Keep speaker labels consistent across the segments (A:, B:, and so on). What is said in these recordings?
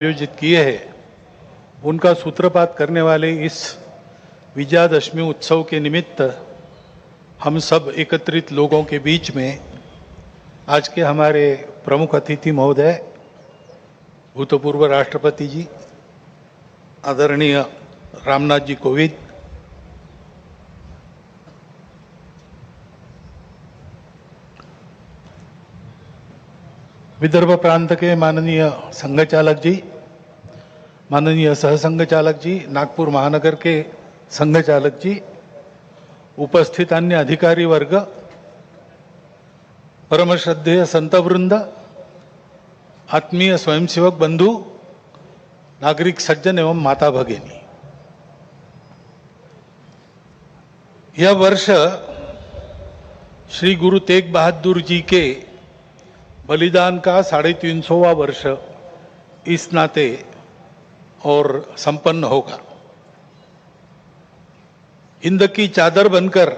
A: आयोजित किए हैं उनका सूत्रपात करने वाले इस विजयादशमी उत्सव के निमित्त हम सब एकत्रित लोगों के बीच में आज के हमारे प्रमुख अतिथि महोदय भूतपूर्व राष्ट्रपति जी आदरणीय रामनाथ जी कोविंद, विदर्भ प्रांत के माननीय संघ चालक जी, माननीय सहसंघ चालक जी, नागपुर महानगर के संघ चालक जी, उपस्थित अन्य अधिकारी वर्ग, परम श्रद्धेय संत वृंद, आत्मीय स्वयंसेवक बंधु, नागरिक सज्जन एवं माता भगिनी, यह वर्ष श्री गुरु तेग बहादुर जी के बलिदान का 350वां वर्ष इस नाते और संपन्न होगा। हिंद की चादर बनकर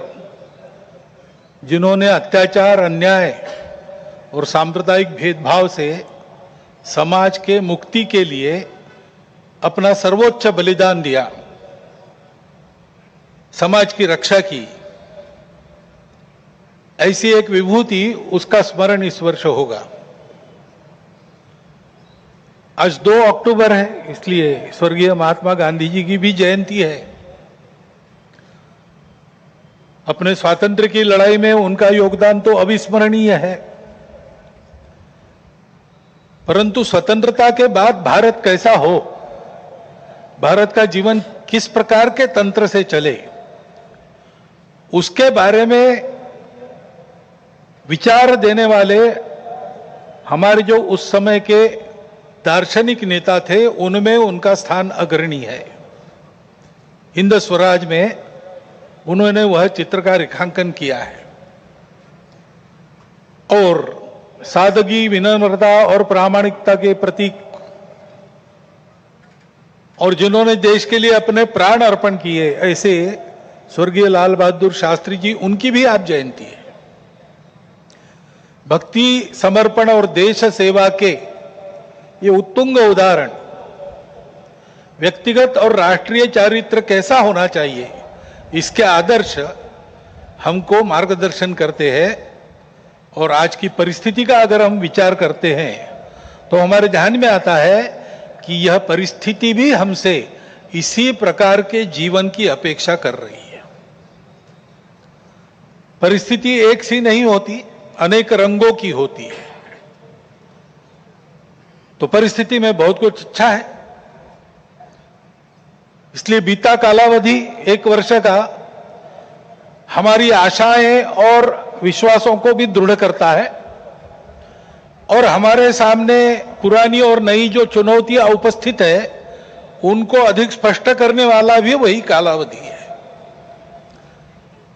A: जिन्होंने अत्याचार, अन्याय और सांप्रदायिक भेदभाव से समाज के मुक्ति के लिए अपना सर्वोच्च बलिदान दिया, समाज की रक्षा की, ऐसी एक विभूति, उसका स्मरण इस वर्ष होगा। आज 2 अक्टूबर है, इसलिए स्वर्गीय महात्मा गांधी जी की भी जयंती है। अपने स्वातंत्र्य की लड़ाई में उनका योगदान तो अविस्मरणीय है, परंतु स्वतंत्रता के बाद भारत कैसा हो, भारत का जीवन किस प्रकार के तंत्र से चले, उसके बारे में विचार देने वाले हमारे जो उस समय के दार्शनिक नेता थे, उनमें उनका स्थान अग्रणी है। हिंद स्वराज में उन्होंने वह चित्र का रेखांकन किया है और सादगी, विनम्रता और प्रामाणिकता के प्रतीक, और जिन्होंने देश के लिए अपने प्राण अर्पण किए, ऐसे स्वर्गीय लाल बहादुर शास्त्री जी, उनकी भी आज जयंती है। भक्ति, समर्पण और देश सेवा के ये उत्तुंग उदाहरण व्यक्तिगत और राष्ट्रीय चारित्र कैसा होना चाहिए, इसके आदर्श हमको मार्गदर्शन करते हैं। और आज की परिस्थिति का अगर हम विचार करते हैं तो हमारे ध्यान में आता है कि यह परिस्थिति भी हमसे इसी प्रकार के जीवन की अपेक्षा कर रही है। परिस्थिति एक सी नहीं होती, अनेक रंगों की होती है। तो परिस्थिति में बहुत कुछ अच्छा है, इसलिए बीता कालावधि 1 वर्ष का हमारी आशाएं और विश्वासों को भी दृढ़ करता है, और हमारे सामने पुरानी और नई जो चुनौतियां उपस्थित है, उनको अधिक स्पष्ट करने वाला भी वही कालावधि है।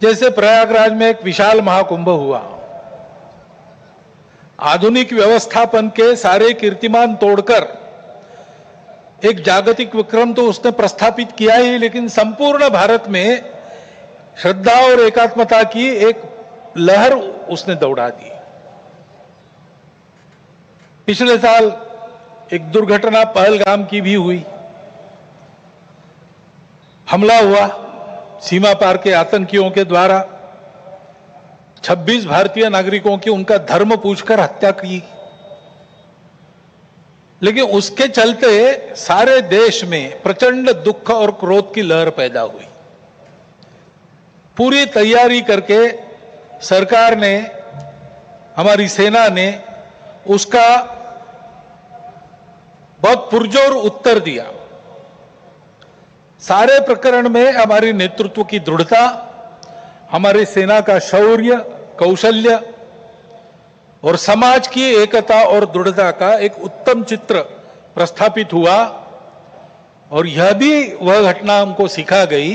A: जैसे प्रयागराज में एक विशाल महाकुंभ हुआ, आधुनिक व्यवस्थापन के सारे कीर्तिमान तोड़कर एक जागतिक विक्रम तो उसने प्रस्थापित किया ही, लेकिन संपूर्ण भारत में श्रद्धा और एकात्मता की एक लहर उसने दौड़ा दी। पिछले साल एक दुर्घटना पहलगाम की भी हुई, हमला हुआ सीमा पार के आतंकियों के द्वारा, 26 भारतीय नागरिकों की उनका धर्म पूछकर हत्या की। लेकिन उसके चलते सारे देश में प्रचंड दुख और क्रोध की लहर पैदा हुई। पूरी तैयारी करके सरकार ने, हमारी सेना ने उसका बहुत पुरजोर उत्तर दिया। सारे प्रकरण में हमारी नेतृत्व की दृढ़ता, हमारी सेना का शौर्य, कौशल्य और समाज की एकता और दृढ़ता का एक उत्तम चित्र प्रस्थापित हुआ। और यह भी वह घटना हमको सिखा गई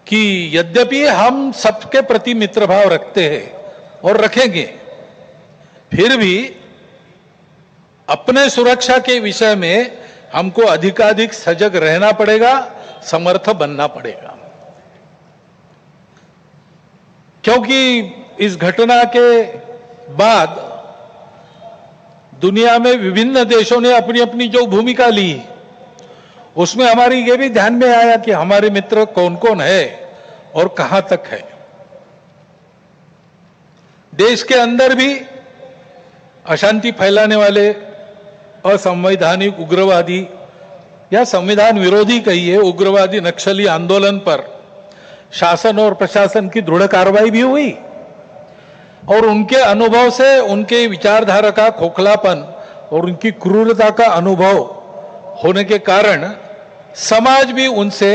A: कि यद्यपि हम सबके प्रति मित्रभाव रखते हैं और रखेंगे, फिर भी अपने सुरक्षा के विषय में हमको अधिकाधिक सजग रहना पड़ेगा, समर्थ बनना पड़ेगा। क्योंकि इस घटना के बाद दुनिया में विभिन्न देशों ने अपनी अपनी जो भूमिका ली, उसमें हमारी ये भी ध्यान में आया कि हमारे मित्र कौन कौन है और कहां तक है। देश के अंदर भी अशांति फैलाने वाले असंवैधानिक उग्रवादी या संविधान विरोधी कहिए उग्रवादी नक्सली आंदोलन पर शासन और प्रशासन की दृढ़ कार्रवाई भी हुई, और उनके अनुभव से उनके विचारधारा का खोखलापन और उनकी क्रूरता का अनुभव होने के कारण समाज भी उनसे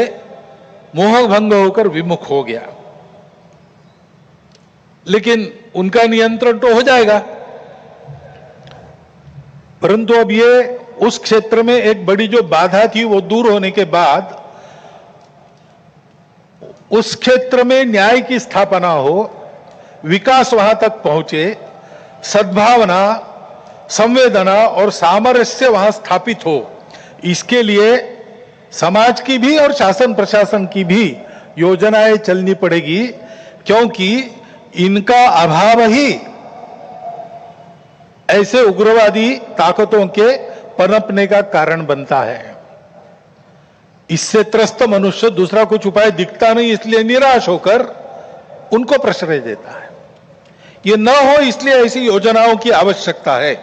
A: मोहभंग होकर विमुख हो गया। लेकिन उनका नियंत्रण तो हो जाएगा, परंतु अब ये उस क्षेत्र में एक बड़ी जो बाधा थी वो दूर होने के बाद उस क्षेत्र में न्याय की स्थापना हो, विकास वहां तक पहुंचे, सद्भावना, संवेदना और सामरस्य वहां स्थापित हो, इसके लिए समाज की भी और शासन प्रशासन की भी योजनाएं चलनी पड़ेगी, क्योंकि इनका अभाव ही ऐसे उग्रवादी ताकतों के पनपने का कारण बनता है। इससे त्रस्त मनुष्य दूसरा कुछ उपाय दिखता नहीं, इसलिए निराश होकर उनको प्रश्रय देता है। ये न हो इसलिए ऐसी योजनाओं की आवश्यकता है।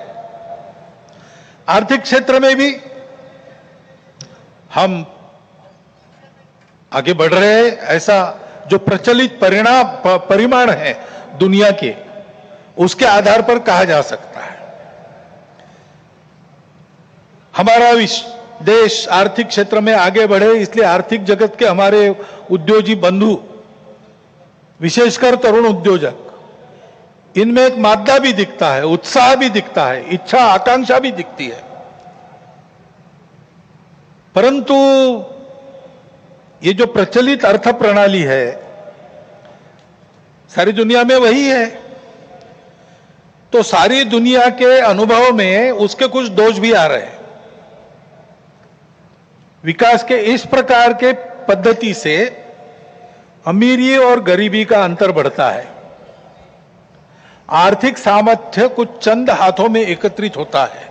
A: आर्थिक क्षेत्र में भी हम आगे बढ़ रहे हैं। ऐसा जो प्रचलित परिमाण है दुनिया के, उसके आधार पर कहा जा सकता है हमारा देश आर्थिक क्षेत्र में आगे बढ़े, इसलिए आर्थिक जगत के हमारे उद्योगी बंधु, विशेषकर तरुण उद्योजक, इनमें एक मादा भी दिखता है, उत्साह भी दिखता है, इच्छा आकांक्षा भी दिखती है। परंतु ये जो प्रचलित अर्थ प्रणाली है सारी दुनिया में वही है, तो सारी दुनिया के अनुभव में उसके कुछ दोष भी आ रहे हैं। विकास के इस प्रकार के पद्धति से अमीरी और गरीबी का अंतर बढ़ता है। आर्थिक सामर्थ्य कुछ चंद हाथों में एकत्रित होता है।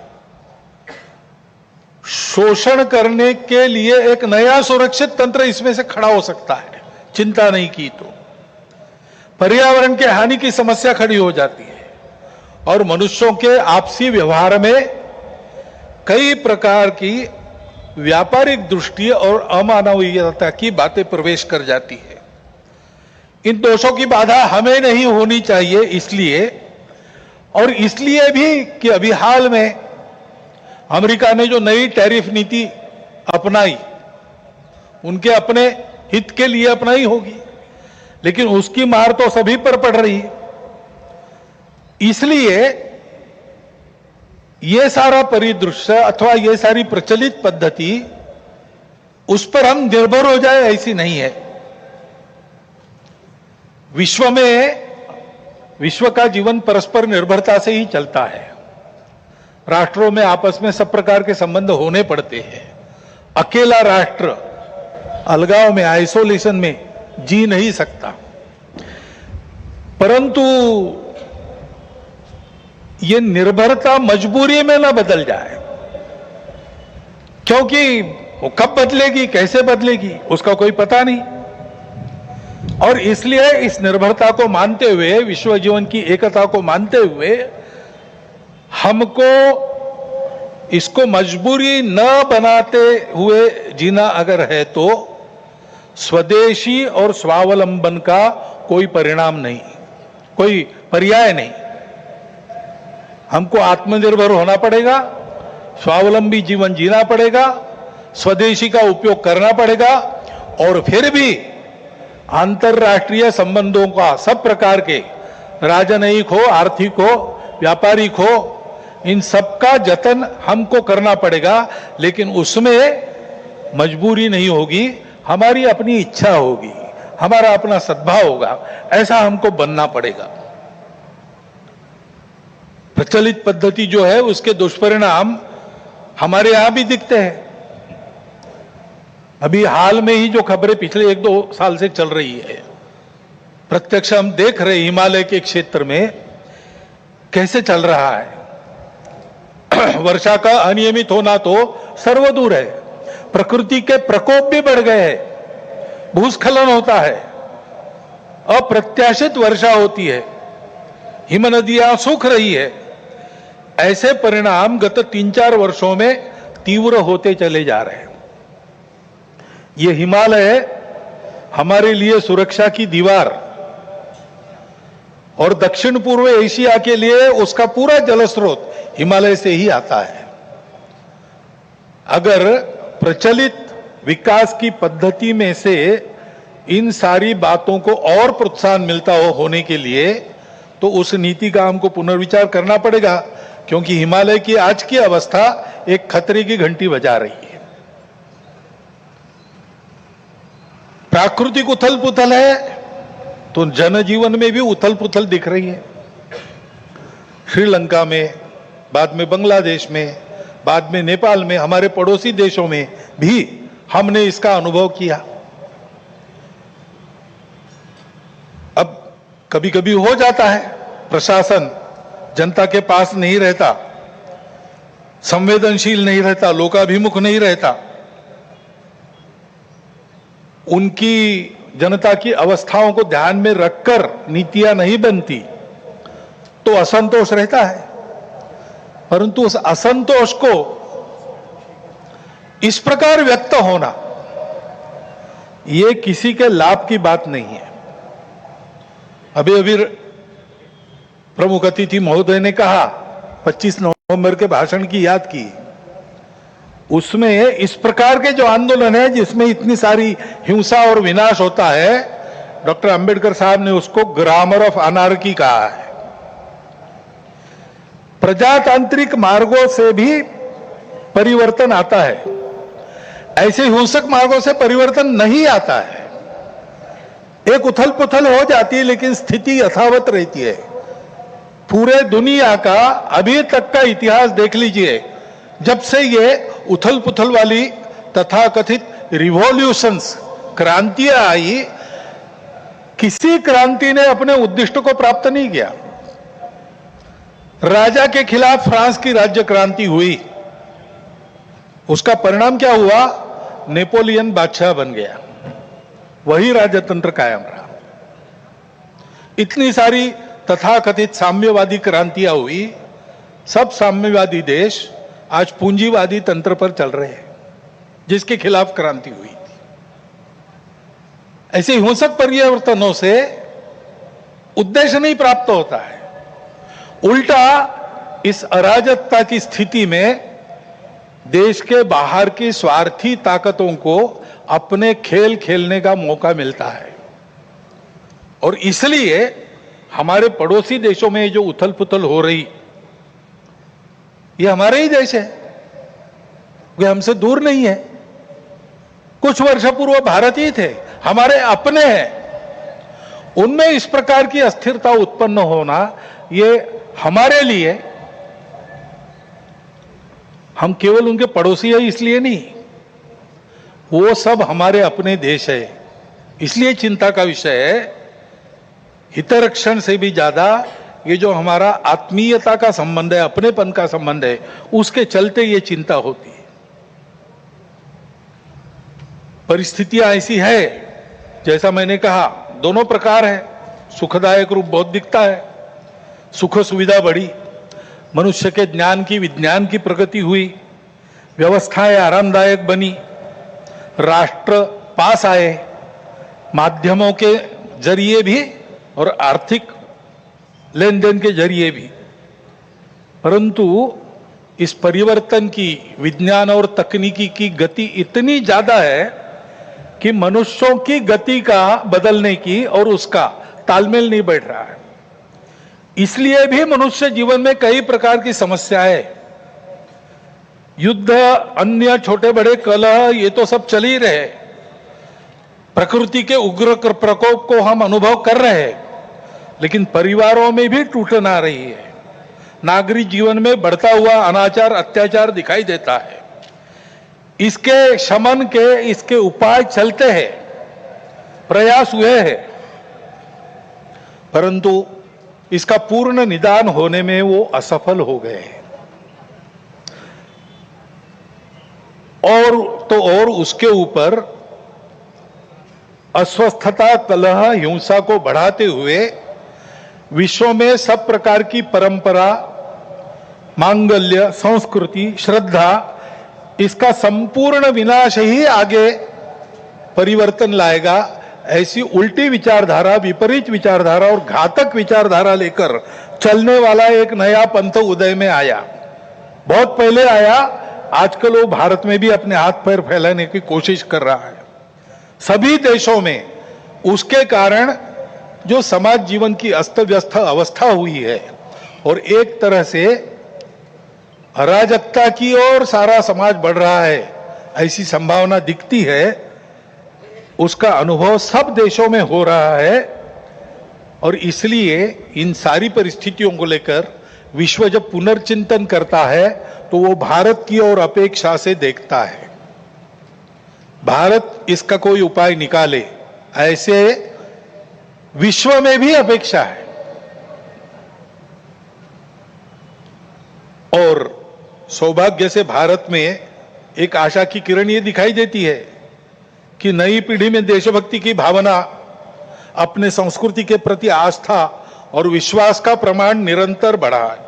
A: शोषण करने के लिए एक नया सुरक्षित तंत्र इसमें से खड़ा हो सकता है, चिंता नहीं की तो। पर्यावरण के हानि की समस्या खड़ी हो जाती है और मनुष्यों के आपसी व्यवहार में कई प्रकार की व्यापारिक दृष्टि और अमानवीयता की बातें प्रवेश कर जाती है। इन दोषों की बाधा हमें नहीं होनी चाहिए, इसलिए भी कि अभी हाल में अमेरिका ने जो नई टैरिफ नीति अपनाई, उनके अपने हित के लिए अपनाई होगी, लेकिन उसकी मार तो सभी पर पड़ रही है। इसलिए ये सारा परिदृश्य अथवा ये सारी प्रचलित पद्धति उस पर हम निर्भर हो जाए ऐसी नहीं है। विश्व का जीवन परस्पर निर्भरता से ही चलता है। राष्ट्रों में आपस में सब प्रकार के संबंध होने पड़ते हैं। अकेला राष्ट्र अलगाव में, आइसोलेशन में जी नहीं सकता। परंतु ये निर्भरता मजबूरी में ना बदल जाए, क्योंकि वो कब बदलेगी, कैसे बदलेगी, उसका कोई पता नहीं। और इसलिए इस निर्भरता को मानते हुए, विश्व जीवन की एकता को मानते हुए, हमको इसको मजबूरी न बनाते हुए जीना अगर है तो स्वदेशी और स्वावलंबन का कोई परिणाम नहीं, कोई पर्याय नहीं। हमको आत्मनिर्भर होना पड़ेगा, स्वावलंबी जीवन जीना पड़ेगा, स्वदेशी का उपयोग करना पड़ेगा, और फिर भी अंतरराष्ट्रीय संबंधों का सब प्रकार के, राजनयिक हो, आर्थिक हो, व्यापारिक हो, इन सबका जतन हमको करना पड़ेगा। लेकिन उसमें मजबूरी नहीं होगी, हमारी अपनी इच्छा होगी, हमारा अपना सद्भाव होगा, ऐसा हमको बनना पड़ेगा। प्रचलित पद्धति जो है उसके दुष्परिणाम हमारे यहां भी दिखते हैं। अभी हाल में ही जो खबरें पिछले 1-2 साल से चल रही है, प्रत्यक्ष हम देख रहे हिमालय के क्षेत्र में कैसे चल रहा है। वर्षा का अनियमित होना तो सर्वदूर है, प्रकृति के प्रकोप भी बढ़ गए हैं, भूस्खलन होता है, अप्रत्याशित वर्षा होती है, हिम नदियां सूख रही है। ऐसे परिणाम गत 3-4 वर्षों में तीव्र होते चले जा रहे हैं। ये हिमालय हमारे लिए सुरक्षा की दीवार और दक्षिण पूर्व एशिया के लिए उसका पूरा जलस्रोत हिमालय से ही आता है। अगर प्रचलित विकास की पद्धति में से इन सारी बातों को और प्रोत्साहन मिलता हो होने के लिए, तो उस नीति का हमको पुनर्विचार करना पड़ेगा, क्योंकि हिमालय की आज की अवस्था एक खतरे की घंटी बजा रही है। प्राकृतिक उथल पुथल है तो जनजीवन में भी उथल पुथल दिख रही है। श्रीलंका में, बाद में बांग्लादेश में, बाद में नेपाल में, हमारे पड़ोसी देशों में भी हमने इसका अनुभव किया। अब कभी कभी हो जाता है, प्रशासन जनता के पास नहीं रहता, संवेदनशील नहीं रहता, लोकाभिमुख नहीं रहता, उनकी जनता की अवस्थाओं को ध्यान में रखकर नीतियां नहीं बनती, तो असंतोष रहता है। परंतु उस असंतोष को इस प्रकार व्यक्त होना, यह किसी के लाभ की बात नहीं है। अभी अभी प्रमुख अतिथि महोदय ने कहा, 25 नवंबर के भाषण की याद की, उसमें इस प्रकार के जो आंदोलन है जिसमें इतनी सारी हिंसा और विनाश होता है, डॉक्टर अंबेडकर साहब ने उसको ग्रामर ऑफ अनार्की कहा है। प्रजातांत्रिक मार्गों से भी परिवर्तन आता है, ऐसे हिंसक मार्गों से परिवर्तन नहीं आता है। एक उथल पुथल हो जाती है लेकिन स्थिति यथावत रहती है। पूरे दुनिया का अभी तक का इतिहास देख लीजिए, जब से ये उथल पुथल वाली तथाकथित रिवॉल्यूशंस, क्रांतियां आई, किसी क्रांति ने अपने उद्दिष्ट को प्राप्त नहीं किया। राजा के खिलाफ फ्रांस की राज्य क्रांति हुई, उसका परिणाम क्या हुआ? नेपोलियन बादशाह बन गया, वही राजतंत्र कायम रहा। इतनी सारी तथाकथित साम्यवादी क्रांतियां हुई, सब साम्यवादी देश आज पूंजीवादी तंत्र पर चल रहे हैं, जिसके खिलाफ क्रांति हुई थी। ऐसे हिंसक परिवर्तनों से उद्देश्य नहीं प्राप्त होता है, उल्टा इस अराजकता की स्थिति में देश के बाहर की स्वार्थी ताकतों को अपने खेल खेलने का मौका मिलता है। और इसलिए हमारे पड़ोसी देशों में जो उथल पुथल हो रही, ये हमारे ही देश है, वे हमसे दूर नहीं है। कुछ वर्ष पूर्व भारत ही थे, हमारे अपने हैं। उनमें इस प्रकार की अस्थिरता उत्पन्न होना, ये हमारे लिए, हम केवल उनके पड़ोसी है इसलिए नहीं, वो सब हमारे अपने देश है, इसलिए चिंता का विषय है। हितरक्षण से भी ज्यादा ये जो हमारा आत्मीयता का संबंध है, अपनेपन का संबंध है, उसके चलते ये चिंता होती है। परिस्थितियां ऐसी है, जैसा मैंने कहा, दोनों प्रकार है। सुखदायक रूप बहुत दिखता है, सुख सुविधा बढ़ी, मनुष्य के ज्ञान की, विज्ञान की प्रगति हुई, व्यवस्थाएं आरामदायक बनी, राष्ट्र पास आए, माध्यमों के जरिए भी और आर्थिक लेन देन के जरिए भी। परंतु इस परिवर्तन की, विज्ञान और तकनीकी की गति इतनी ज्यादा है कि मनुष्यों की गति का बदलने की और उसका तालमेल नहीं बैठ रहा है। इसलिए भी मनुष्य जीवन में कई प्रकार की समस्याएं, युद्ध, अन्य छोटे बड़े कलह, ये तो सब चल ही रहे। प्रकृति के उग्र प्रकोप को हम अनुभव कर रहे हैं, लेकिन परिवारों में भी टूटन आ रही है। नागरिक जीवन में बढ़ता हुआ अनाचार, अत्याचार दिखाई देता है। इसके शमन के, इसके उपाय चलते हैं, प्रयास हुए हैं, परंतु इसका पूर्ण निदान होने में वो असफल हो गए हैं। और उसके ऊपर अस्वस्थता, कलह, हिंसा को बढ़ाते हुए विश्व में सब प्रकार की परंपरा, मांगल्य, संस्कृति, श्रद्धा, इसका संपूर्ण विनाश ही आगे परिवर्तन लाएगा। ऐसी उल्टी विचारधारा, विपरीत विचारधारा और घातक विचारधारा लेकर चलने वाला एक नया पंथ उदय में आया। बहुत पहले आया, आजकल वो भारत में भी अपने हाथ पैर फैलाने की कोशिश कर रहा है। सभी देशों में उसके कारण जो समाज जीवन की अस्त व्यस्त अवस्था हुई है और एक तरह से अराजकता की ओर सारा समाज बढ़ रहा है, ऐसी संभावना दिखती है। उसका अनुभव सब देशों में हो रहा है और इसलिए इन सारी परिस्थितियों को लेकर विश्व जब पुनर्चिंतन करता है तो वो भारत की ओर अपेक्षा से देखता है। भारत इसका कोई उपाय निकाले, ऐसे विश्व में भी अपेक्षा है। और सौभाग्य से भारत में एक आशा की किरण ये दिखाई देती है कि नई पीढ़ी में देशभक्ति की भावना, अपने संस्कृति के प्रति आस्था और विश्वास का प्रमाण निरंतर बढ़ा है।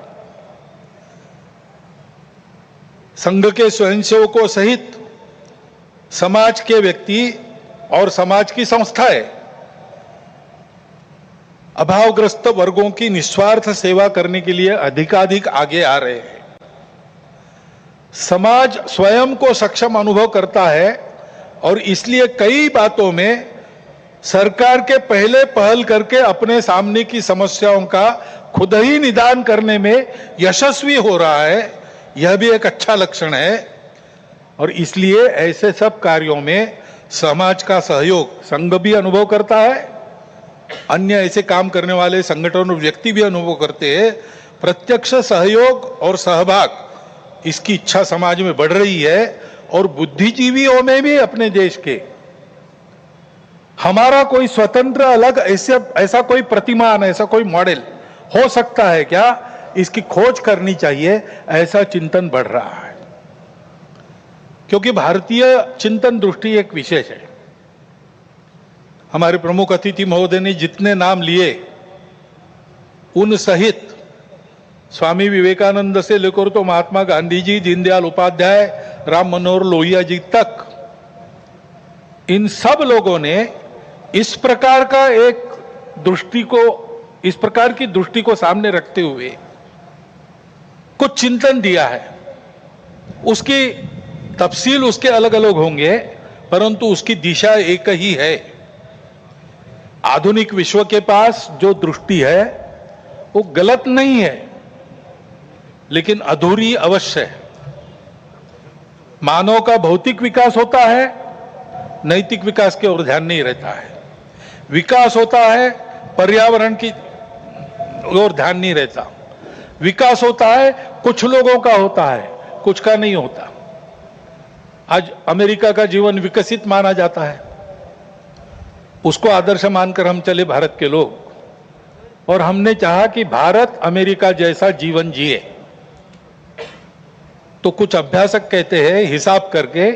A: संघ के स्वयंसेवकों सहित समाज के व्यक्ति और समाज की संस्थाएं अभावग्रस्त वर्गों की निस्वार्थ सेवा करने के लिए अधिकाधिक आगे आ रहे हैं। समाज स्वयं को सक्षम अनुभव करता है और इसलिए कई बातों में सरकार के पहले पहल करके अपने सामने की समस्याओं का खुद ही निदान करने में यशस्वी हो रहा है। यह भी एक अच्छा लक्षण है और इसलिए ऐसे सब कार्यों में समाज का सहयोग संघ भी अनुभव करता है, अन्य ऐसे काम करने वाले संगठन और व्यक्ति भी अनुभव करते हैं। प्रत्यक्ष सहयोग और सहभाग, इसकी इच्छा समाज में बढ़ रही है और बुद्धिजीवियों में भी अपने देश के हमारा कोई स्वतंत्र अलग ऐसा कोई प्रतिमान, ऐसा कोई मॉडल हो सकता है क्या, इसकी खोज करनी चाहिए, ऐसा चिंतन बढ़ रहा है। क्योंकि भारतीय चिंतन दृष्टि एक विशेष है। हमारे प्रमुख अतिथि महोदय ने जितने नाम लिए उन सहित स्वामी विवेकानंद से लेकर तो महात्मा गांधी जी, दीनदयाल उपाध्याय, राम मनोहर लोहिया जी तक, इन सब लोगों ने इस प्रकार की दृष्टि को सामने रखते हुए कुछ चिंतन दिया है। उसकी तफसील उसके अलग अलग होंगे, परंतु उसकी दिशा एक ही है। आधुनिक विश्व के पास जो दृष्टि है वो गलत नहीं है, लेकिन अधूरी अवश्य है। मानव का भौतिक विकास होता है, नैतिक विकास की ओर ध्यान नहीं रहता है। विकास होता है, पर्यावरण की ओर ध्यान नहीं रहता। विकास होता है, कुछ लोगों का होता है, कुछ का नहीं होता। आज अमेरिका का जीवन विकसित माना जाता है, उसको आदर्श मानकर हम चले भारत के लोग, और हमने चाहा कि भारत अमेरिका जैसा जीवन जिए। तो कुछ अभ्यासक कहते हैं हिसाब करके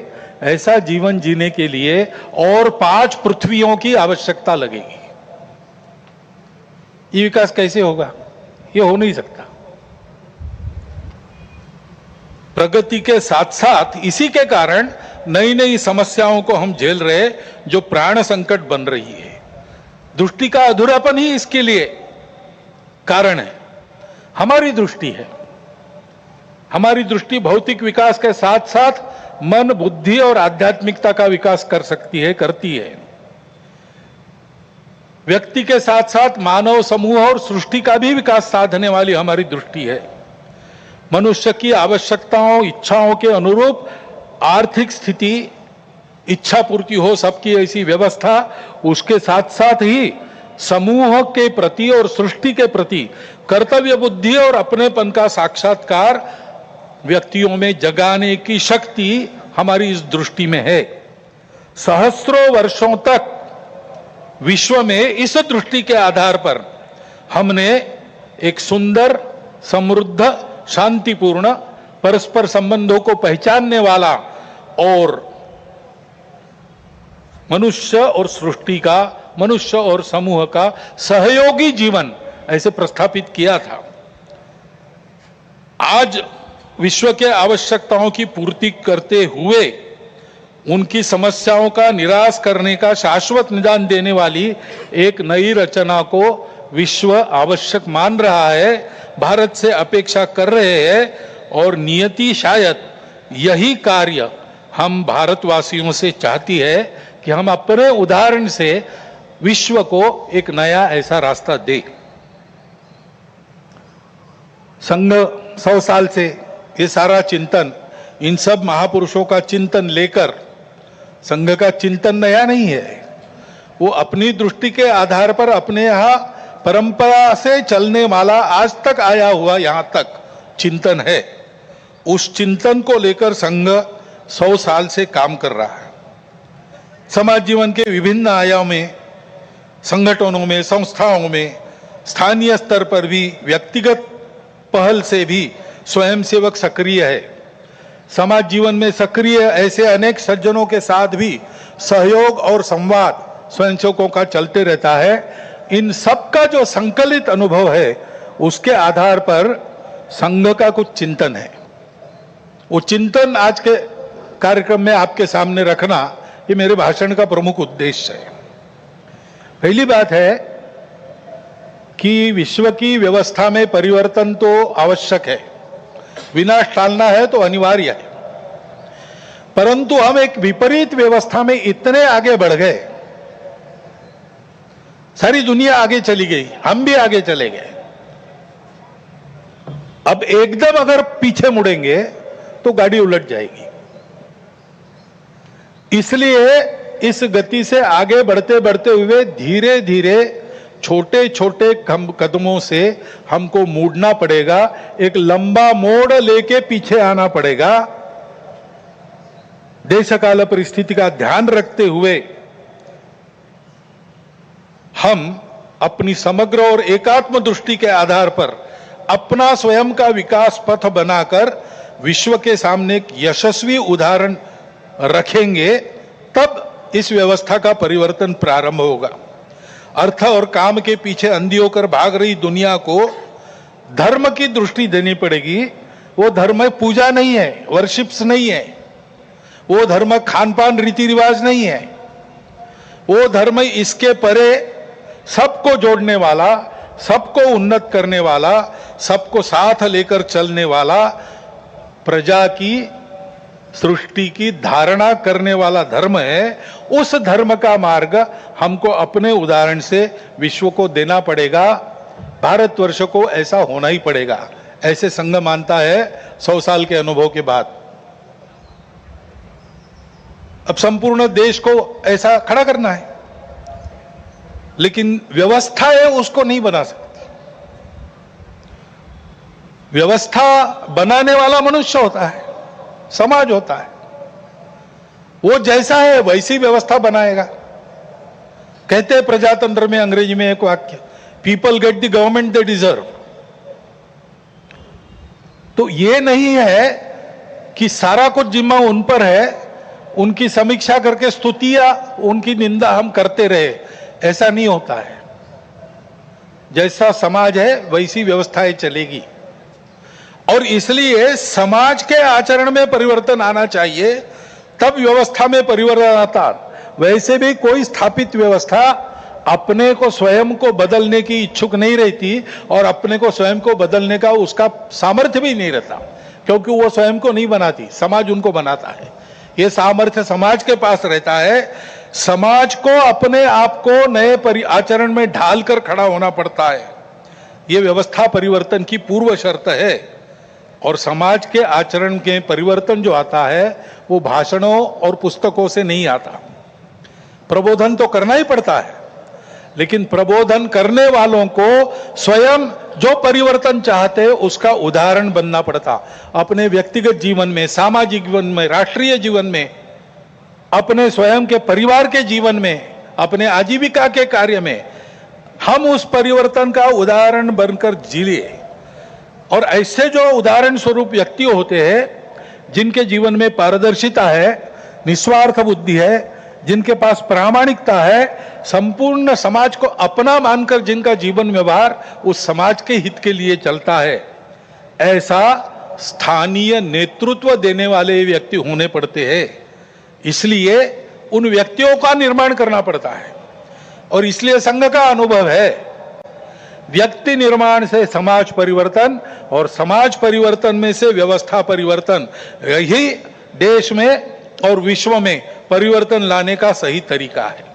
A: ऐसा जीवन जीने के लिए और 5 पृथ्वियों की आवश्यकता लगेगी। ये विकास कैसे होगा? ये हो नहीं सकता। प्रगति के साथ साथ इसी के कारण नई नई समस्याओं को हम झेल रहे, जो प्राण संकट बन रही है। दृष्टि का अधूरापन ही इसके लिए कारण है। हमारी दृष्टि है, हमारी दृष्टि भौतिक विकास के साथ साथ मन, बुद्धि और आध्यात्मिकता का विकास कर सकती है, करती है। व्यक्ति के साथ साथ मानव समूह और सृष्टि का भी विकास साधने वाली हमारी दृष्टि है। मनुष्य की आवश्यकताओं, इच्छाओं के अनुरूप आर्थिक स्थिति, इच्छा पूर्ति हो सबकी, ऐसी व्यवस्था, उसके साथ साथ ही समूह के प्रति और सृष्टि के प्रति कर्तव्य बुद्धि और अपनेपन का साक्षात्कार व्यक्तियों में जगाने की शक्ति हमारी इस दृष्टि में है। सहस्रों वर्षों तक विश्व में इस दृष्टि के आधार पर हमने एक सुंदर, समृद्ध, शांतिपूर्ण, परस्पर संबंधों को पहचानने वाला और मनुष्य और सृष्टि का, मनुष्य और समूह का सहयोगी जीवन ऐसे प्रस्थापित किया था। आज विश्व के आवश्यकताओं की पूर्ति करते हुए उनकी समस्याओं का निराश करने का शाश्वत निदान देने वाली एक नई रचना को विश्व आवश्यक मान रहा है, भारत से अपेक्षा कर रहे हैं, और नियति शायद यही कार्य हम भारतवासियों से चाहती है कि हम अपने उदाहरण से विश्व को एक नया ऐसा रास्ता दें। संघ 100 साल से ये सारा चिंतन, इन सब महापुरुषों का चिंतन लेकर, संघ का चिंतन नया नहीं है, वो अपनी दृष्टि के आधार पर अपने यहाँ परंपरा से चलने वाला आज तक आया हुआ यहाँ तक चिंतन है। उस चिंतन को लेकर संघ 100 साल से काम कर रहा है। समाज जीवन के विभिन्न आयामों में, संगठनों में, संस्थाओं में, स्थानीय स्तर पर भी, व्यक्तिगत पहल से भी स्वयंसेवक सक्रिय है। समाज जीवन में सक्रिय ऐसे अनेक सज्जनों के साथ भी सहयोग और संवाद स्वयंसेवकों का चलते रहता है। इन सब का जो संकलित अनुभव है, उसके आधार पर संघ का कुछ चिंतन है। वो चिंतन आज के कार्यक्रम में आपके सामने रखना, ये मेरे भाषण का प्रमुख उद्देश्य है। पहली बात है कि विश्व की व्यवस्था में परिवर्तन तो आवश्यक है, विनाश टालना है तो अनिवार्य है, परंतु हम एक विपरीत व्यवस्था में इतने आगे बढ़ गए, सारी दुनिया आगे चली गई, हम भी आगे चले गए। अब एकदम अगर पीछे मुड़ेंगे तो गाड़ी उलट जाएगी। इसलिए इस गति से आगे बढ़ते बढ़ते हुए धीरे धीरे छोटे छोटे कदमों से हमको मुड़ना पड़ेगा, एक लंबा मोड़ लेके पीछे आना पड़ेगा। देश काल परिस्थिति का ध्यान रखते हुए हम अपनी समग्र और एकात्म दृष्टि के आधार पर अपना स्वयं का विकास पथ बनाकर विश्व के सामने एक यशस्वी उदाहरण रखेंगे, तब इस व्यवस्था का परिवर्तन प्रारंभ होगा। अर्थ और काम के पीछे अंधी होकर भाग रही दुनिया को धर्म की दृष्टि देनी पड़ेगी। वो धर्म पूजा नहीं है, वर्शिप्स नहीं है, वो धर्म खान पान रीति रिवाज नहीं है, वो धर्म इसके परे सबको जोड़ने वाला, सबको उन्नत करने वाला, सबको साथ लेकर चलने वाला, प्रजा की, सृष्टि की धारणा करने वाला धर्म है। उस धर्म का मार्ग हमको अपने उदाहरण से विश्व को देना पड़ेगा। भारतवर्ष को ऐसा होना ही पड़ेगा, ऐसे संघ मानता है 100 साल के अनुभव के बाद। अब संपूर्ण देश को ऐसा खड़ा करना है, लेकिन व्यवस्था है उसको नहीं बना सकती। व्यवस्था बनाने वाला मनुष्य होता है, समाज होता है, वो जैसा है वैसी व्यवस्था बनाएगा। कहते हैं प्रजातंत्र में, अंग्रेजी में एक वाक्य, people get the government they deserve. तो ये नहीं है कि सारा कुछ जिम्मा उन पर है, उनकी समीक्षा करके स्तुति या उनकी निंदा हम करते रहे, ऐसा नहीं होता है। जैसा समाज है वैसी व्यवस्थाएं चलेगी, और इसलिए समाज के आचरण में परिवर्तन आना चाहिए, तब व्यवस्था में परिवर्तन आता। वैसे भी कोई स्थापित व्यवस्था अपने को स्वयं को बदलने की इच्छुक नहीं रहती, और अपने को स्वयं को बदलने का उसका सामर्थ्य भी नहीं रहता, क्योंकि वो स्वयं को नहीं बनाती, समाज उनको बनाता है। ये सामर्थ्य समाज के पास रहता है। समाज को अपने आप को नए आचरण में ढाल कर खड़ा होना पड़ता है। ये व्यवस्था परिवर्तन की पूर्व शर्त है, और समाज के आचरण के परिवर्तन जो आता है वो भाषणों और पुस्तकों से नहीं आता। प्रबोधन तो करना ही पड़ता है, लेकिन प्रबोधन करने वालों को स्वयं जो परिवर्तन चाहते हैं उसका उदाहरण बनना पड़ता। अपने व्यक्तिगत जीवन में, सामाजिक जीवन में, राष्ट्रीय जीवन में, अपने स्वयं के परिवार के जीवन में, अपने आजीविका के कार्य में हम उस परिवर्तन का उदाहरण बनकर जिए। और ऐसे जो उदाहरण स्वरूप व्यक्ति होते हैं, जिनके जीवन में पारदर्शिता है, निस्वार्थ बुद्धि है, जिनके पास प्रामाणिकता है, संपूर्ण समाज को अपना मानकर जिनका जीवन व्यवहार उस समाज के हित के लिए चलता है, ऐसा स्थानीय नेतृत्व देने वाले व्यक्ति होने पड़ते हैं। इसलिए उन व्यक्तियों का निर्माण करना पड़ता है। और इसलिए संघ का अनुभव है, व्यक्ति निर्माण से समाज परिवर्तन और समाज परिवर्तन में से व्यवस्था परिवर्तन, यही देश में और विश्व में परिवर्तन लाने का सही तरीका है।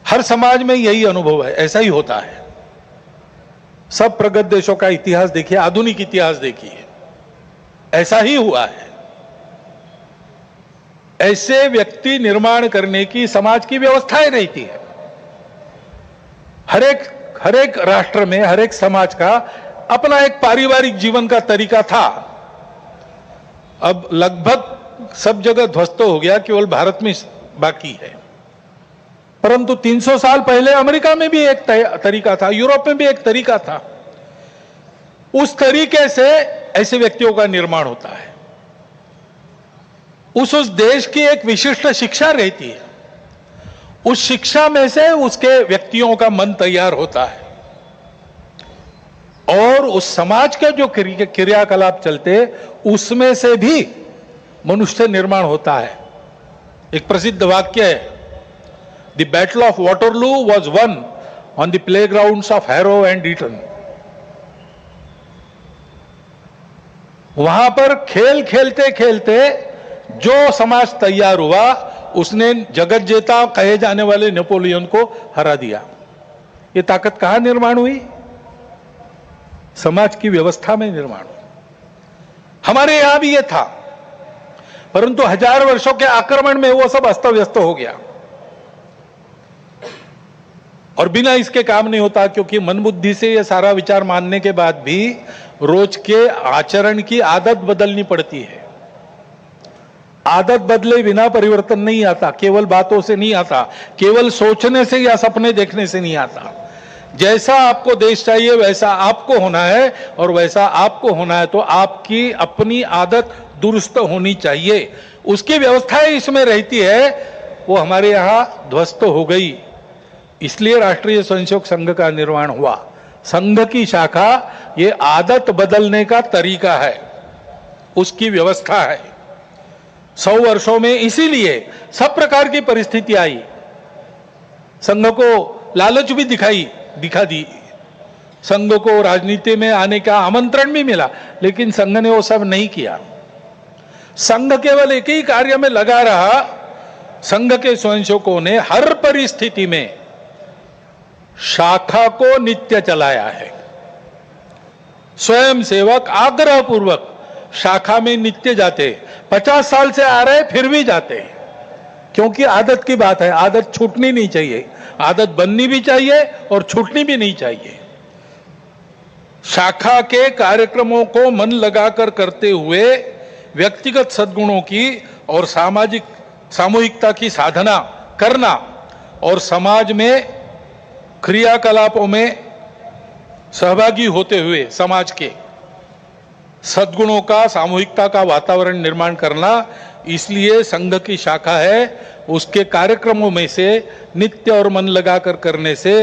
A: हर समाज में यही अनुभव है, ऐसा ही होता है। सब प्रगत देशों का इतिहास देखिए, आधुनिक इतिहास देखिए, ऐसा ही हुआ है। ऐसे व्यक्ति निर्माण करने की समाज की व्यवस्थाएं रहती है। हर एक राष्ट्र में, हर एक समाज का अपना एक पारिवारिक जीवन का तरीका था। अब लगभग सब जगह ध्वस्त हो गया, केवल भारत में बाकी है। परंतु 300 साल पहले अमेरिका में भी एक तरीका था, यूरोप में भी एक तरीका था। उस तरीके से ऐसे व्यक्तियों का निर्माण होता है। उस देश की एक विशिष्ट शिक्षा रहती है, उस शिक्षा में से उसके व्यक्तियों का मन तैयार होता है और उस समाज के जो क्रियाकलाप चलते उसमें से भी मनुष्य निर्माण होता है। एक प्रसिद्ध वाक्य है, the battle of Waterloo was won on the playgrounds of Harrow and Eton. वहां पर खेल खेलते खेलते जो समाज तैयार हुआ, उसने जगत जेता कहे जाने वाले नेपोलियन को हरा दिया। ये ताकत कहां निर्माण हुई? समाज की व्यवस्था में निर्माण हुई। हमारे यहां भी ये था, परंतु 1000 वर्षों के आक्रमण में वो सब अस्त व्यस्त हो गया और बिना इसके काम नहीं होता, क्योंकि मन बुद्धि से ये सारा विचार मानने के बाद भी रोज के आचरण की आदत बदलनी पड़ती है। आदत बदले बिना परिवर्तन नहीं आता, केवल बातों से नहीं आता, केवल सोचने से या सपने देखने से नहीं आता। जैसा आपको देश चाहिए वैसा आपको होना है, और वैसा आपको होना है तो आपकी अपनी आदत दुरुस्त होनी चाहिए। उसकी व्यवस्थाएं इसमें रहती है, वो हमारे यहां ध्वस्त हो गई। इसलिए राष्ट्रीय स्वयंसेवक संघ का निर्माण हुआ। संघ की शाखा ये आदत बदलने का तरीका है, उसकी व्यवस्था है। 100 वर्षों में इसीलिए सब प्रकार की परिस्थिति आई। संघ को लालच भी दिखा दी, संघ को राजनीति में आने का आमंत्रण भी मिला, लेकिन संघ ने वो सब नहीं किया। संघ केवल एक ही कार्य में लगा रहा। संघ के स्वयंसेवकों ने हर परिस्थिति में शाखा को नित्य चलाया है। स्वयंसेवक आग्रह पूर्वक शाखा में नित्य जाते, 50 साल से आ रहे फिर भी जाते, क्योंकि आदत की बात है। आदत छूटनी नहीं चाहिए, आदत बननी भी चाहिए और छूटनी भी नहीं चाहिए। शाखा के कार्यक्रमों को मन लगाकर करते हुए व्यक्तिगत सद्गुणों की और सामूहिकता की साधना करना और समाज में क्रियाकलापों में सहभागी होते हुए समाज के सद्गुणों का, सामूहिकता का वातावरण निर्माण करना, इसलिए संघ की शाखा है। उसके कार्यक्रमों में से नित्य और मन लगाकर करने से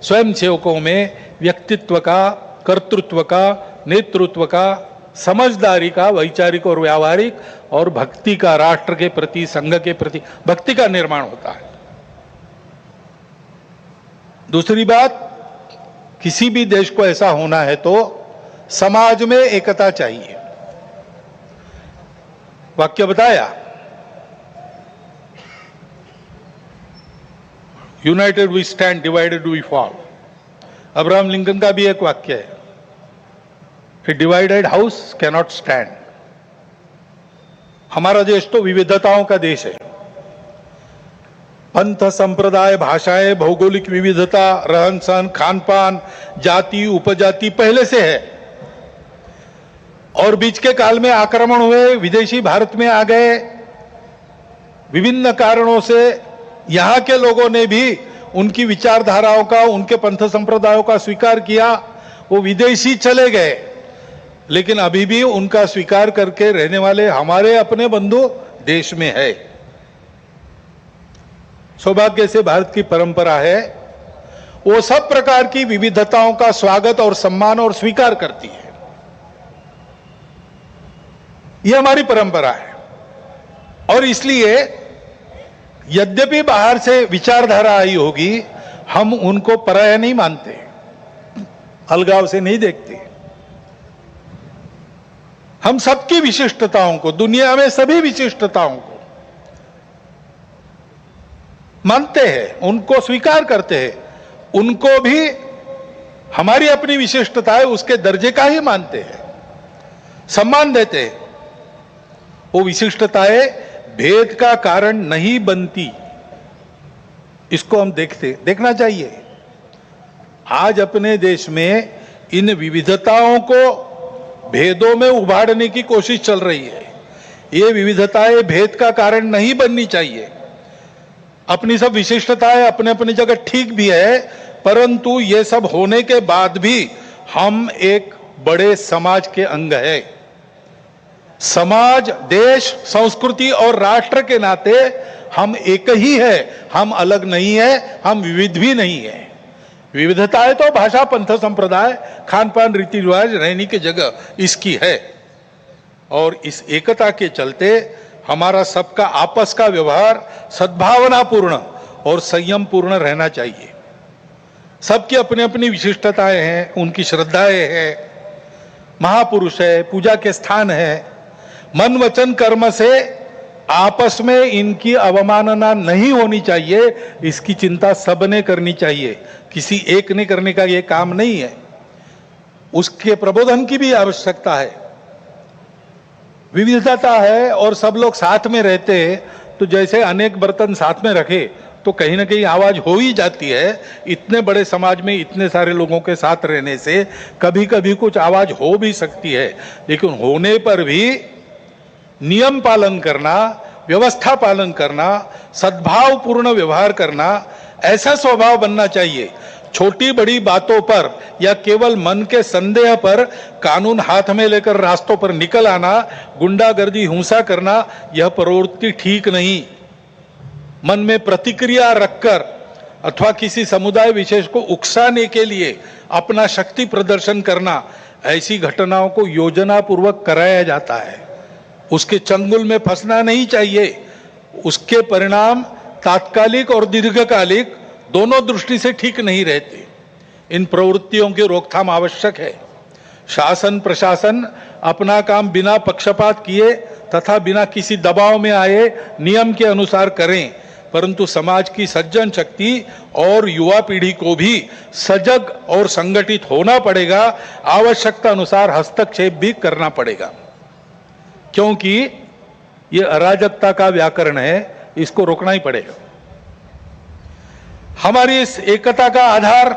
A: स्वयंसेवकों में व्यक्तित्व का, कर्तृत्व का, नेतृत्व का, समझदारी का, वैचारिक और व्यावहारिक और भक्ति का, राष्ट्र के प्रति, संघ के प्रति भक्ति का निर्माण होता है। दूसरी बात, किसी भी देश को ऐसा होना है तो समाज में एकता चाहिए। वाक्य बताया, united we stand, divided we fall. Abraham Lincoln का भी एक वाक्य है, a divided house can not stand. हमारा देश तो विविधताओं का देश है। पंथ, संप्रदाय, भाषाएं, भौगोलिक विविधता, रहन सहन, खान पान, जाति, उपजाति पहले से है, और बीच के काल में आक्रमण हुए, विदेशी भारत में आ गए। विभिन्न कारणों से यहां के लोगों ने भी उनकी विचारधाराओं का, उनके पंथ संप्रदायों का स्वीकार किया, वो विदेशी चले गए। लेकिन अभी भी उनका स्वीकार करके रहने वाले हमारे अपने बंधु देश में है। सौभाग्य से भारत की परंपरा है, वो सब प्रकार की विविधताओं का स्वागत और सम्मान और स्वीकार करती है। यह हमारी परंपरा है और इसलिए यद्यपि बाहर से विचारधारा आई होगी, हम उनको पराया नहीं मानते, अलगाव से नहीं देखते। हम सबकी विशिष्टताओं को, दुनिया में सभी विशिष्टताओं को मानते हैं, उनको स्वीकार करते हैं, उनको भी हमारी अपनी विशिष्टता है उसके दर्जे का ही मानते हैं, सम्मान देते हैं। वो विशिष्टताएं भेद का कारण नहीं बनती, इसको हम देखना चाहिए। आज अपने देश में इन विविधताओं को भेदों में उभारने की कोशिश चल रही है। ये विविधताएं भेद का कारण नहीं बननी चाहिए। अपनी सब विशिष्टताएं अपने अपनी जगह ठीक भी है, परंतु ये सब होने के बाद भी हम एक बड़े समाज के अंग है। समाज, देश, संस्कृति और राष्ट्र के नाते हम एक ही है, हम अलग नहीं है, हम विविध भी नहीं है। विविधताएं तो भाषा, पंथ, संप्रदाय, खान पान, रीति रिवाज, रहने की जगह इसकी है। और इस एकता के चलते हमारा सबका आपस का व्यवहार सद्भावनापूर्ण और संयमपूर्ण रहना चाहिए। सबकी अपनी अपनी विशिष्टताएं हैं, उनकी श्रद्धाएं हैं, महापुरुष है, पूजा के स्थान है। मन वचन कर्म से आपस में इनकी अवमानना नहीं होनी चाहिए, इसकी चिंता सबने करनी चाहिए, किसी एक ने करने का यह काम नहीं है। उसके प्रबोधन की भी आवश्यकता है। विविधता है और सब लोग साथ में रहते हैं, तो जैसे अनेक बर्तन साथ में रखे तो कहीं ना कहीं आवाज हो ही जाती है। इतने बड़े समाज में इतने सारे लोगों के साथ रहने से कभी कभी कुछ आवाज हो भी सकती है, लेकिन होने पर भी नियम पालन करना, व्यवस्था पालन करना, सद्भावपूर्ण व्यवहार करना, ऐसा स्वभाव बनना चाहिए। छोटी बड़ी बातों पर या केवल मन के संदेह पर कानून हाथ में लेकर रास्तों पर निकल आना, गुंडागर्दी, हिंसा करना, यह प्रवृत्ति ठीक नहीं। मन में प्रतिक्रिया रखकर अथवा किसी समुदाय विशेष को उकसाने के लिए अपना शक्ति प्रदर्शन करना, ऐसी घटनाओं को योजनापूर्वक कराया जाता है। उसके चंगुल में फंसना नहीं चाहिए। उसके परिणाम तात्कालिक और दीर्घकालिक दोनों दृष्टि से ठीक नहीं रहते। इन प्रवृत्तियों की रोकथाम आवश्यक है। शासन प्रशासन अपना काम बिना पक्षपात किए तथा बिना किसी दबाव में आए नियम के अनुसार करें, परंतु समाज की सज्जन शक्ति और युवा पीढ़ी को भी सजग और संगठित होना पड़ेगा। आवश्यकता अनुसार हस्तक्षेप भी करना पड़ेगा, क्योंकि ये अराजकता का व्याकरण है, इसको रोकना ही पड़ेगा। हमारी इस एकता का आधार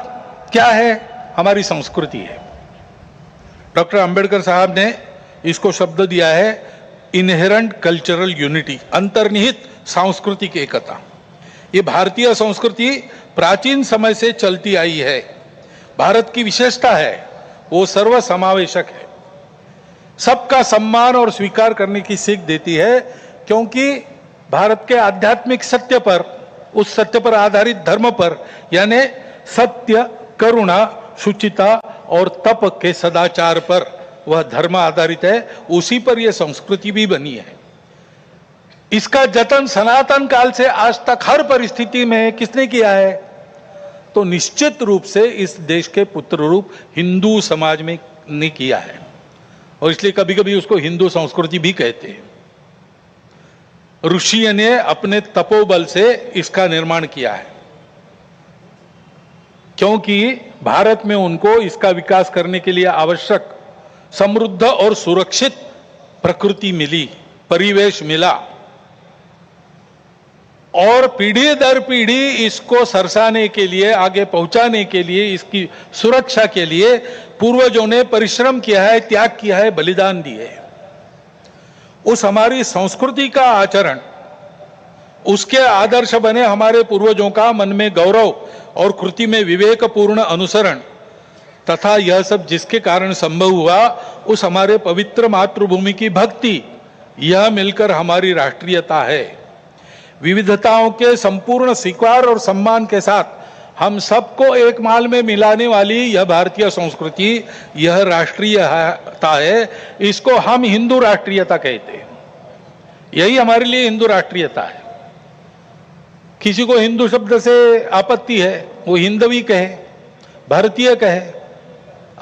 A: क्या है? हमारी संस्कृति है। डॉक्टर अंबेडकर साहब ने इसको शब्द दिया है इनहेरेंट कल्चरल यूनिटी, अंतर्निहित सांस्कृतिक एकता। ये भारतीय संस्कृति प्राचीन समय से चलती आई है। भारत की विशेषता है, वो सर्वसमावेशक है, सबका सम्मान और स्वीकार करने की सीख देती है, क्योंकि भारत के आध्यात्मिक सत्य पर, उस सत्य पर आधारित धर्म पर, यानी सत्य, करुणा, शुचिता और तप के सदाचार पर वह धर्म आधारित है। उसी पर यह संस्कृति भी बनी है। इसका जतन सनातन काल से आज तक हर परिस्थिति में किसने किया है? तो निश्चित रूप से इस देश के पुत्र रूप हिंदू समाज में ने किया है, और इसलिए कभी कभी उसको हिंदू संस्कृति भी कहते हैं। ऋषि ने अपने तपोबल से इसका निर्माण किया है, क्योंकि भारत में उनको इसका विकास करने के लिए आवश्यक समृद्ध और सुरक्षित प्रकृति मिली, परिवेश मिला, और पीढ़ी दर पीढ़ी इसको सरसाने के लिए, आगे पहुंचाने के लिए, इसकी सुरक्षा के लिए पूर्वजों ने परिश्रम किया है, त्याग किया है, बलिदान दिए। उस हमारी संस्कृति का आचरण, उसके आदर्श बने हमारे पूर्वजों का मन में गौरव और कृति में विवेकपूर्ण अनुसरण तथा यह सब जिसके कारण संभव हुआ, उस हमारे पवित्र मातृभूमि की भक्ति, यह मिलकर हमारी राष्ट्रीयता है। विविधताओं के संपूर्ण स्वीकार और सम्मान के साथ हम सबको एक माल में मिलाने वाली यह भारतीय संस्कृति, यह राष्ट्रीयता है। इसको हम हिंदू राष्ट्रीयता कहते हैं। यही हमारे लिए हिंदू राष्ट्रीयता है। किसी को हिंदू शब्द से आपत्ति है, वो हिंदवी कहे, भारतीय कहे,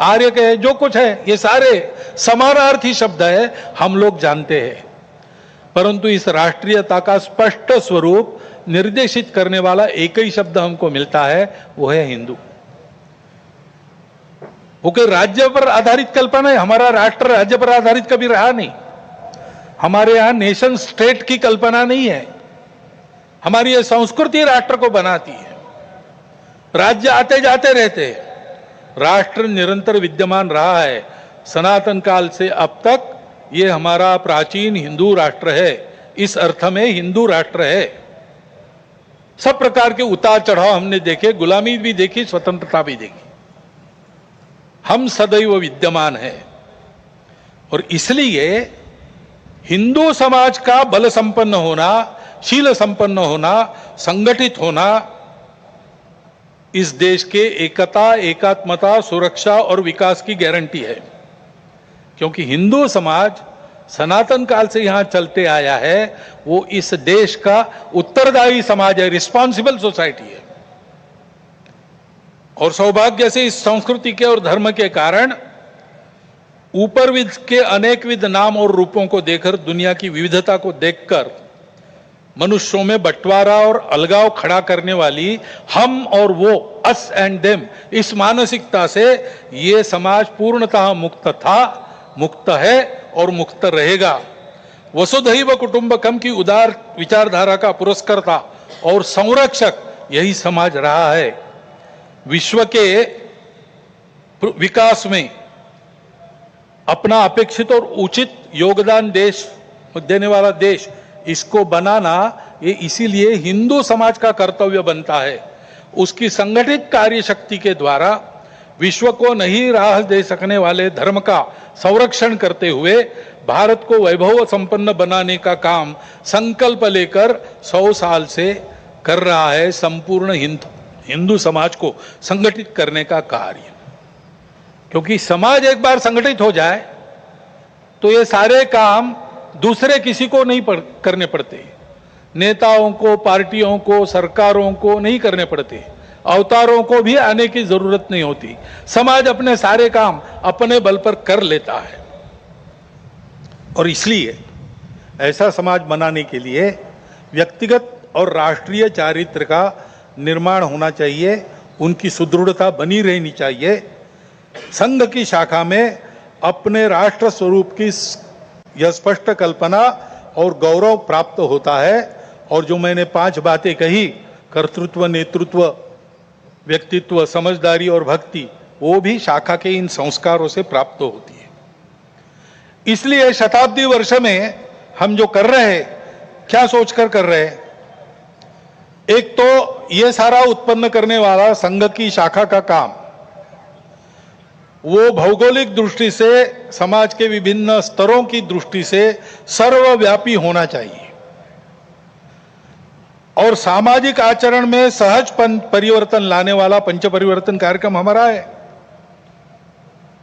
A: आर्य कहे, जो कुछ है, ये सारे समानार्थी शब्द है, हम लोग जानते हैं। परंतु इस राष्ट्रीयता का स्पष्ट स्वरूप निर्देशित करने वाला एक ही शब्द हमको मिलता है, वो है हिंदू। वो कोई राज्य पर आधारित कल्पना है। हमारा राष्ट्र राज्य पर आधारित कभी रहा नहीं। हमारे यहां नेशन स्टेट की कल्पना नहीं है। हमारी यह संस्कृति राष्ट्र को बनाती है। राज्य आते जाते रहते हैं, राष्ट्र निरंतर विद्यमान रहा है। सनातन काल से अब तक ये हमारा प्राचीन हिंदू राष्ट्र है। इस अर्थ में हिंदू राष्ट्र है। सब प्रकार के उतार चढ़ाव हमने देखे, गुलामी भी देखी, स्वतंत्रता भी देखी। हम सदैव विद्यमान है। और इसलिए हिंदू समाज का बल संपन्न होना, शील संपन्न होना, संगठित होना इस देश के एकता, एकात्मता, सुरक्षा और विकास की गारंटी है। क्योंकि हिंदू समाज सनातन काल से यहां चलते आया है, वो इस देश का उत्तरदायी समाज है, रिस्पॉन्सिबल सोसाइटी है। और सौभाग्य से इस संस्कृति के और धर्म के कारण ऊपरविद के अनेकविध नाम और रूपों को देखकर, दुनिया की विविधता को देखकर मनुष्यों में बंटवारा और अलगाव खड़ा करने वाली हम और वो, अस एंड देम, इस मानसिकता से ये समाज पूर्णतः मुक्त था, मुक्त है और मुक्त रहेगा। वसुधैव कुटुंबकम की उदार विचारधारा का पुरस्कर्ता और संरक्षक यही समाज रहा है। विश्व के विकास में अपना अपेक्षित और उचित योगदान देने वाला देश, इसको बनाना ये इसीलिए हिंदू समाज का कर्तव्य बनता है। उसकी संगठित कार्य शक्ति के द्वारा विश्व को नई राह दे सकने वाले धर्म का संरक्षण करते हुए भारत को वैभव संपन्न बनाने का काम संकल्प लेकर 100 साल से कर रहा है संपूर्ण हिंदू समाज को संगठित करने का कार्य। क्योंकि समाज एक बार संगठित हो जाए तो ये सारे काम दूसरे किसी को नहीं करने पड़ते। नेताओं को, पार्टियों को, सरकारों को नहीं करने पड़ते। अवतारों को भी आने की जरूरत नहीं होती। समाज अपने सारे काम अपने बल पर कर लेता है। और इसलिए ऐसा समाज बनाने के लिए व्यक्तिगत और राष्ट्रीय चारित्र का निर्माण होना चाहिए, उनकी सुदृढ़ता बनी रहनी चाहिए। संघ की शाखा में अपने राष्ट्र स्वरूप की यह स्पष्ट कल्पना और गौरव प्राप्त होता है। और जो मैंने 5 बातें कही, कर्तृत्व, नेतृत्व, व्यक्तित्व, समझदारी और भक्ति, वो भी शाखा के इन संस्कारों से प्राप्त होती है। इसलिए शताब्दी वर्ष में हम जो कर रहे हैं, क्या सोचकर कर रहे हैं? एक तो ये सारा उत्पन्न करने वाला संघ की शाखा का काम, वो भौगोलिक दृष्टि से, समाज के विभिन्न स्तरों की दृष्टि से सर्वव्यापी होना चाहिए। और सामाजिक आचरण में सहज परिवर्तन लाने वाला पंच परिवर्तन कार्यक्रम हमारा है।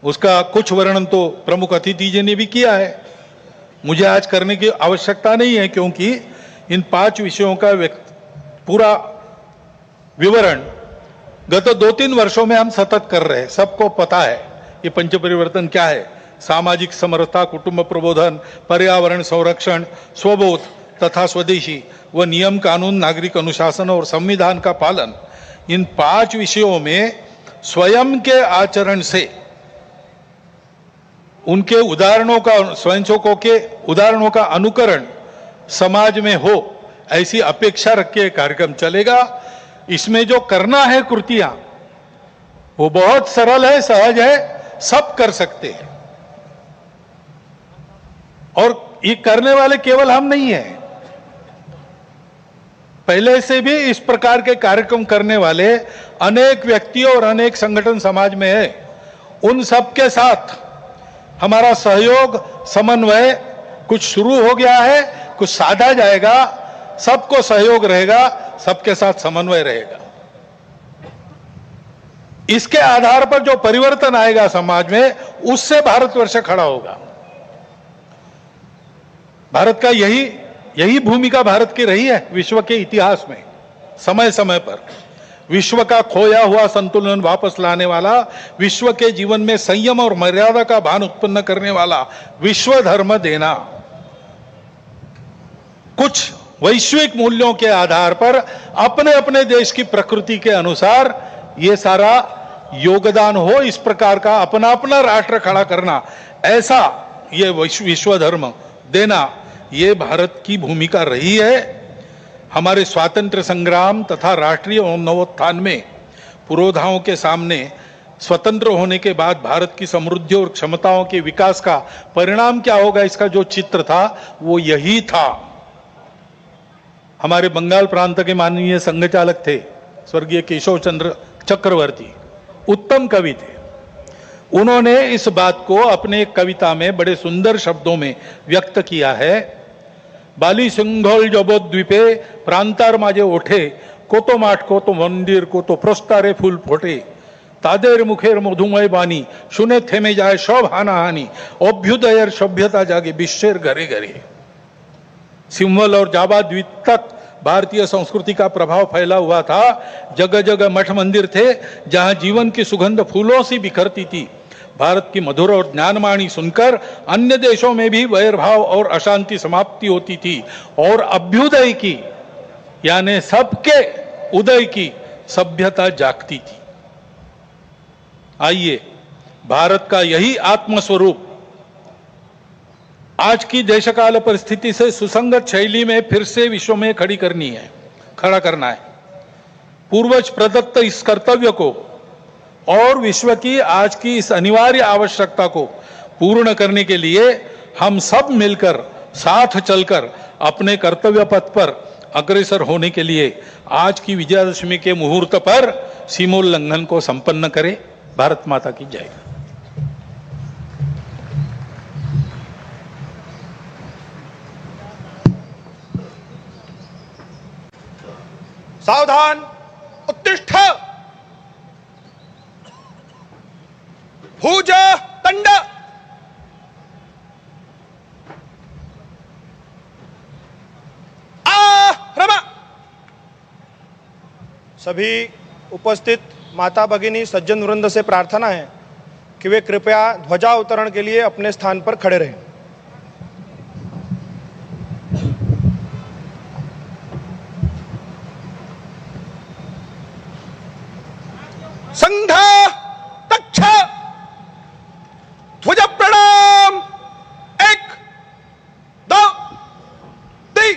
A: उसका कुछ वर्णन तो प्रमुख अतिथि जी ने भी किया है, मुझे आज करने की आवश्यकता नहीं है, क्योंकि इन 5 विषयों का पूरा विवरण गत 2-3 वर्षों में हम सतत कर रहे हैं। सबको पता है ये पंच परिवर्तन क्या है। सामाजिक समरसता, कुटुंब प्रबोधन, पर्यावरण संरक्षण, स्वबोध तथा स्वदेशी व नियम कानून, नागरिक अनुशासन और संविधान का पालन, इन 5 विषयों में स्वयं के आचरण से उनके उदाहरणों का, स्वयंसेवकों के उदाहरणों का अनुकरण समाज में हो, ऐसी अपेक्षा रख के कार्यक्रम चलेगा। इसमें जो करना है कृतियां, वो बहुत सरल है, सहज है, सब कर सकते हैं। और ये करने वाले केवल हम नहीं हैं, पहले से भी इस प्रकार के कार्यक्रम करने वाले अनेक व्यक्ति और अनेक संगठन समाज में है। उन सब के साथ हमारा सहयोग समन्वय कुछ शुरू हो गया है, कुछ साधा जाएगा, सबको सहयोग रहेगा, सबके साथ समन्वय रहेगा। इसके आधार पर जो परिवर्तन आएगा समाज में, उससे भारतवर्ष खड़ा होगा। भारत का यही भूमिका भारत की रही है विश्व के इतिहास में। समय समय पर विश्व का खोया हुआ संतुलन वापस लाने वाला, विश्व के जीवन में संयम और मर्यादा का भान उत्पन्न करने वाला विश्व धर्म देना, कुछ वैश्विक मूल्यों के आधार पर अपने अपने देश की प्रकृति के अनुसार ये सारा योगदान हो, इस प्रकार का अपना अपना राष्ट्र खड़ा करना, ऐसा ये विश्व धर्म देना, ये भारत की भूमिका रही है। हमारे स्वातंत्र्य संग्राम तथा राष्ट्रीय नवोत्थान में पुरोधाओं के सामने स्वतंत्र होने के बाद भारत की समृद्धि और क्षमताओं के विकास का परिणाम क्या होगा, इसका जो चित्र था वो यही था। हमारे बंगाल प्रांत के माननीय संघ चालक थे स्वर्गीय केशव चंद्र चक्रवर्ती, उत्तम कवि थे। उन्होंने इस बात को अपने एक कविता में बड़े सुंदर शब्दों में व्यक्त किया है। बाली सिंघल जबोद्वीपे प्रांतार माझे ओठे, कोतो माठ कोतो मंदिर कोतो प्रस्तारे फूल फोटे, तादेर मुखेर मधुमय बानी, शुने थेमे जाए सब हानाहानी, अभ्युदयर सभ्यता जागे विश्वेर घरे घरे। सिंहल और जावा द्वीप तक भारतीय संस्कृति का प्रभाव फैला हुआ था। जगह जगह मठ मंदिर थे जहां जीवन की सुगंध फूलों से बिखरती थी। भारत की मधुर और ज्ञानवाणी सुनकर अन्य देशों में भी वैरभाव और अशांति समाप्ति होती थी और अभ्युदय की यानी सबके उदय की सभ्यता जागती थी। आइए भारत का यही आत्मस्वरूप आज की देशकाल परिस्थिति से सुसंगत शैली में फिर से विश्व में खड़ा करना है। पूर्वज प्रदत्त इस कर्तव्य को और विश्व की आज की इस अनिवार्य आवश्यकता को पूर्ण करने के लिए हम सब मिलकर साथ चलकर अपने कर्तव्य पथ पर अग्रसर होने के लिए आज की विजयादशमी के मुहूर्त पर सीमोल्लंघन को संपन्न करें। भारत माता की जय।
B: सावधान, उत्तिष्ठ, भुज दंड। आरंभ। सभी उपस्थित माता भगिनी सज्जन वृंद से प्रार्थना है कि वे कृपया ध्वजावतरण के लिए अपने स्थान पर खड़े रहें। संघ तक्ष ध्वज प्रणाम। 1 2 3।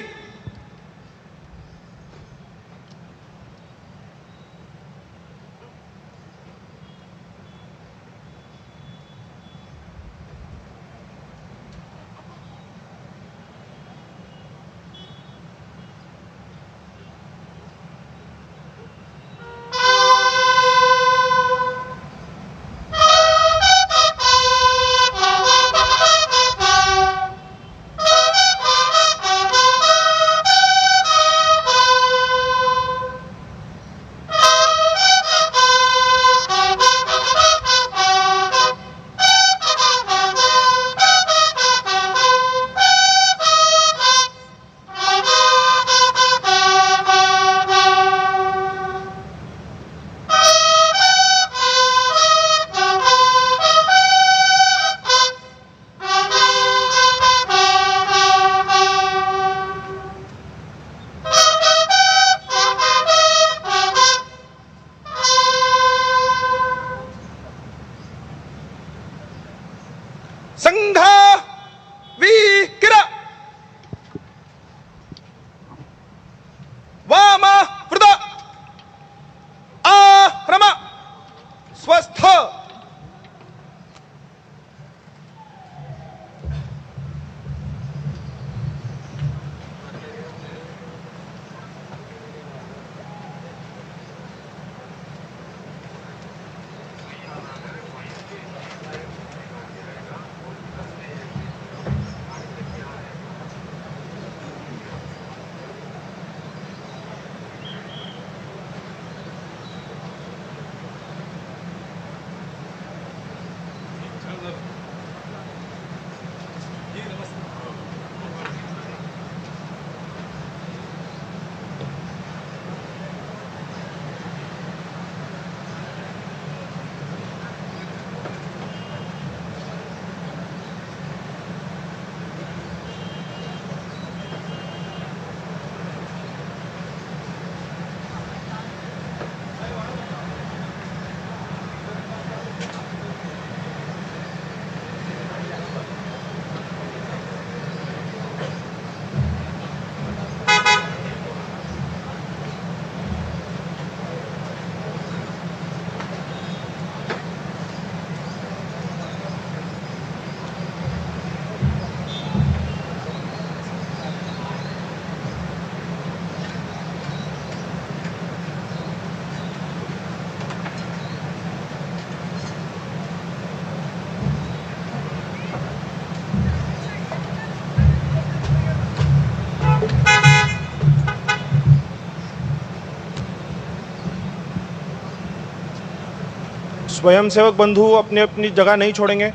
B: स्वयंसेवक बंधु अपनी अपनी जगह नहीं छोड़ेंगे।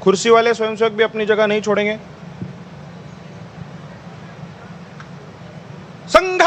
B: कुर्सी वाले स्वयंसेवक भी अपनी जगह नहीं छोड़ेंगे। संघ